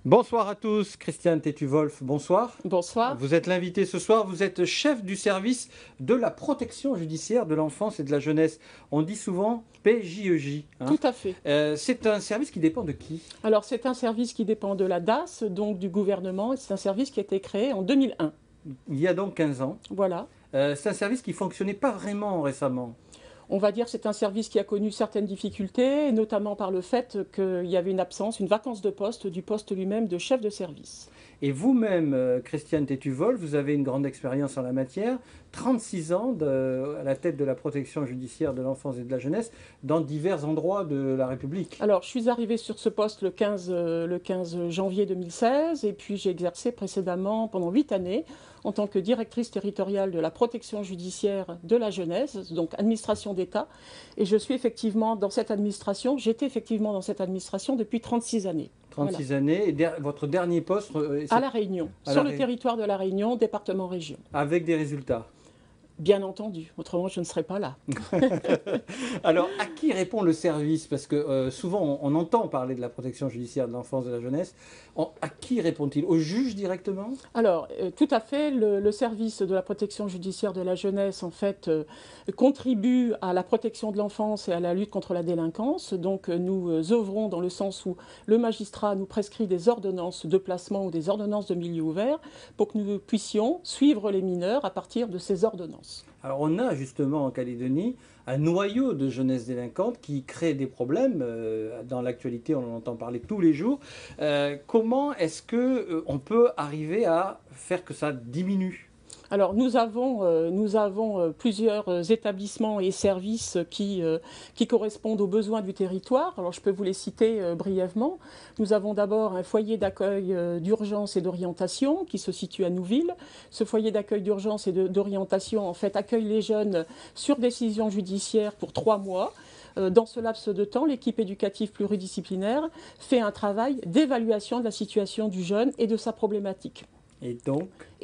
Bonsoir à tous, Christiane Tétu-Wolf, bonsoir. Bonsoir. Vous êtes l'invité ce soir, vous êtes chef du service de la protection judiciaire de l'enfance et de la jeunesse. On dit souvent PJEJ. Tout à fait. C'est un service qui dépend de qui? Alors c'est un service qui dépend de la DAS, donc du gouvernement, et c'est un service qui a été créé en 2001. Il y a donc 15 ans. Voilà. C'est un service qui ne fonctionnait pas vraiment récemment. On va dire que c'est un service qui a connu certaines difficultés, notamment par le fait qu'il y avait une absence, une vacance de poste du poste lui-même de chef de service. Et vous-même, Christiane Tétu-Wolf, vous avez une grande expérience en la matière, 36 ans à la tête de la protection judiciaire de l'enfance et de la jeunesse dans divers endroits de la République. Alors, je suis arrivée sur ce poste le 15 janvier 2016 et puis j'ai exercé précédemment pendant 8 années en tant que directrice territoriale de la protection judiciaire de la jeunesse, donc administration d'État. Et je suis effectivement dans cette administration, j'étais effectivement dans cette administration depuis 36 années. 36 Voilà. années. Et votre dernier poste À La Réunion, sur le territoire de La Réunion, département-région. Avec des résultats. Bien entendu, autrement je ne serais pas là. Alors, à qui répond le service? Parce que souvent, on entend parler de la protection judiciaire de l'enfance et de la jeunesse. À qui répond-il? Au juge directement? Alors, tout à fait, le service de la protection judiciaire de la jeunesse, en fait, contribue à la protection de l'enfance et à la lutte contre la délinquance. Donc, nous œuvrons dans le sens où le magistrat nous prescrit des ordonnances de placement ou des ordonnances de milieu ouvert pour que nous puissions suivre les mineurs à partir de ces ordonnances. Alors on a justement en Calédonie un noyau de jeunesse délinquante qui crée des problèmes. Dans l'actualité, on en entend parler tous les jours. Comment est-ce qu'on peut arriver à faire que ça diminue ? Alors nous avons plusieurs établissements et services qui correspondent aux besoins du territoire. Alors je peux vous les citer brièvement. Nous avons d'abord un foyer d'accueil d'urgence et d'orientation qui se situe à Nouville. Ce foyer d'accueil d'urgence et d'orientation en fait accueille les jeunes sur décision judiciaire pour 3 mois. Dans ce laps de temps, l'équipe éducative pluridisciplinaire fait un travail d'évaluation de la situation du jeune et de sa problématique.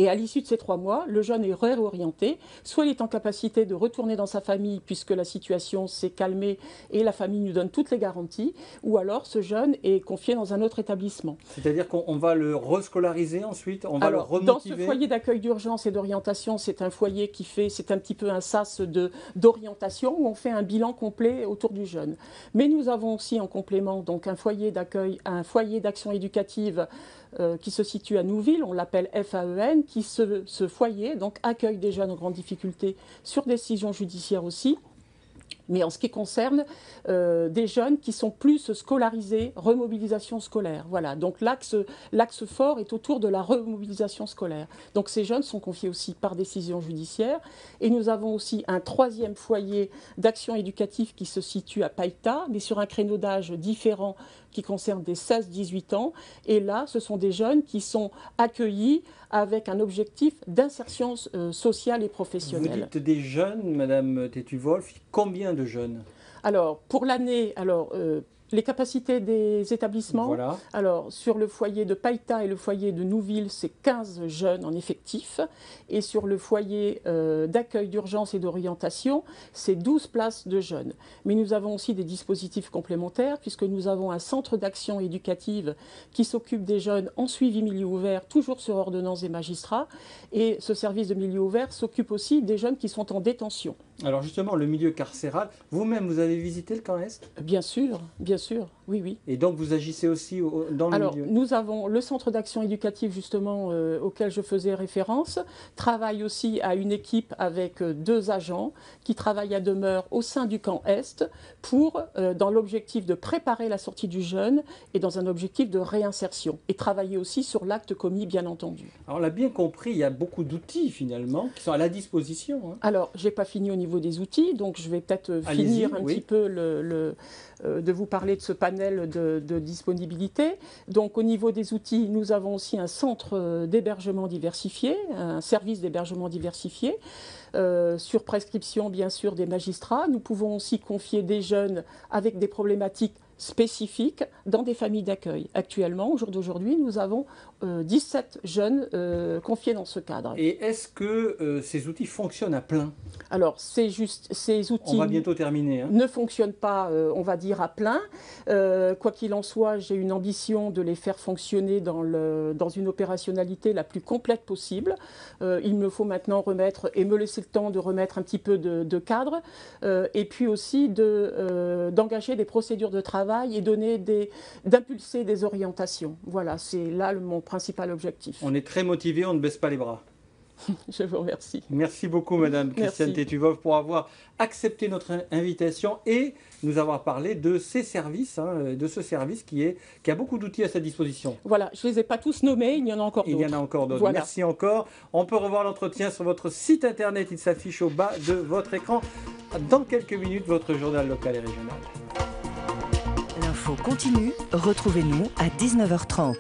Et à l'issue de ces 3 mois, le jeune est réorienté. Soit il est en capacité de retourner dans sa famille puisque la situation s'est calmée et la famille nous donne toutes les garanties, ou alors ce jeune est confié dans un autre établissement. C'est-à-dire qu'on va le rescolariser ensuite, on va alors, le remotiver. Dans ce foyer d'accueil d'urgence et d'orientation, c'est un foyer c'est un petit peu un sas d'orientation où on fait un bilan complet autour du jeune. Mais nous avons aussi en complément donc un foyer d'accueil, un foyer d'action éducative qui se situe à Nouville, on l'appelle FAEN, qui ce foyer donc accueille des jeunes en grande difficulté sur décision judiciaire aussi. Mais en ce qui concerne des jeunes qui sont plus scolarisés, remobilisation scolaire. Voilà, donc l'axe fort est autour de la remobilisation scolaire. Donc ces jeunes sont confiés aussi par décision judiciaire. Et nous avons aussi un 3e foyer d'action éducative qui se situe à Païta, mais sur un créneau d'âge différent qui concerne des 16-18 ans. Et là, ce sont des jeunes qui sont accueillis avec un objectif d'insertion sociale et professionnelle. Vous dites des jeunes, Madame Tétu-Wolf, combien de jeunes? Alors, pour l'année, les capacités des établissements, voilà. Alors sur le foyer de Païta et le foyer de Nouville, c'est 15 jeunes en effectif. Et sur le foyer d'accueil d'urgence et d'orientation, c'est 12 places de jeunes. Mais nous avons aussi des dispositifs complémentaires puisque nous avons un centre d'action éducative qui s'occupe des jeunes en suivi milieu ouvert, toujours sur ordonnance des magistrats. Et ce service de milieu ouvert s'occupe aussi des jeunes qui sont en détention. Alors justement, le milieu carcéral, vous-même, vous avez visité le camp Est? Bien sûr, oui, oui. Et donc vous agissez aussi dans le milieu? Nous avons le centre d'action éducative justement auquel je faisais référence, travaille aussi à une équipe avec 2 agents qui travaillent à demeure au sein du camp Est dans l'objectif de préparer la sortie du jeune et dans un objectif de réinsertion. Et travailler aussi sur l'acte commis, bien entendu. Alors on l'a bien compris, il y a beaucoup d'outils finalement qui sont à la disposition. Alors, je n'ai pas fini au niveau des outils, donc je vais peut-être finir un petit peu de vous parler de ce panel de disponibilité. Donc au niveau des outils, nous avons aussi un centre d'hébergement diversifié, un service d'hébergement diversifié, sur prescription bien sûr des magistrats. Nous pouvons aussi confier des jeunes avec des problématiques spécifiques dans des familles d'accueil. Actuellement, au jour d'aujourd'hui, nous avons 17 jeunes confiés dans ce cadre. Et est-ce que ces outils fonctionnent à plein? Alors, c'est juste, ces outils on va bientôt terminer, ne fonctionnent pas, on va dire, à plein. Quoi qu'il en soit, j'ai une ambition de les faire fonctionner dans une opérationnalité la plus complète possible. Il me faut maintenant remettre et me laisser le temps de remettre un petit peu de cadre et puis aussi d'engager des procédures de travail et d'impulser des orientations. Voilà, c'est là mon principal objectif. On est très motivés, on ne baisse pas les bras. Je vous remercie. Merci beaucoup, Madame Christiane Tétuvov, pour avoir accepté notre invitation et nous avoir parlé de ces services, de ce service qui a beaucoup d'outils à sa disposition. Voilà, je ne les ai pas tous nommés, il y en a encore d'autres. Il y en a encore d'autres. Voilà. Merci encore. On peut revoir l'entretien sur votre site internet, il s'affiche au bas de votre écran. Dans quelques minutes, votre journal local et régional. L'info continue, retrouvez-nous à 19h30.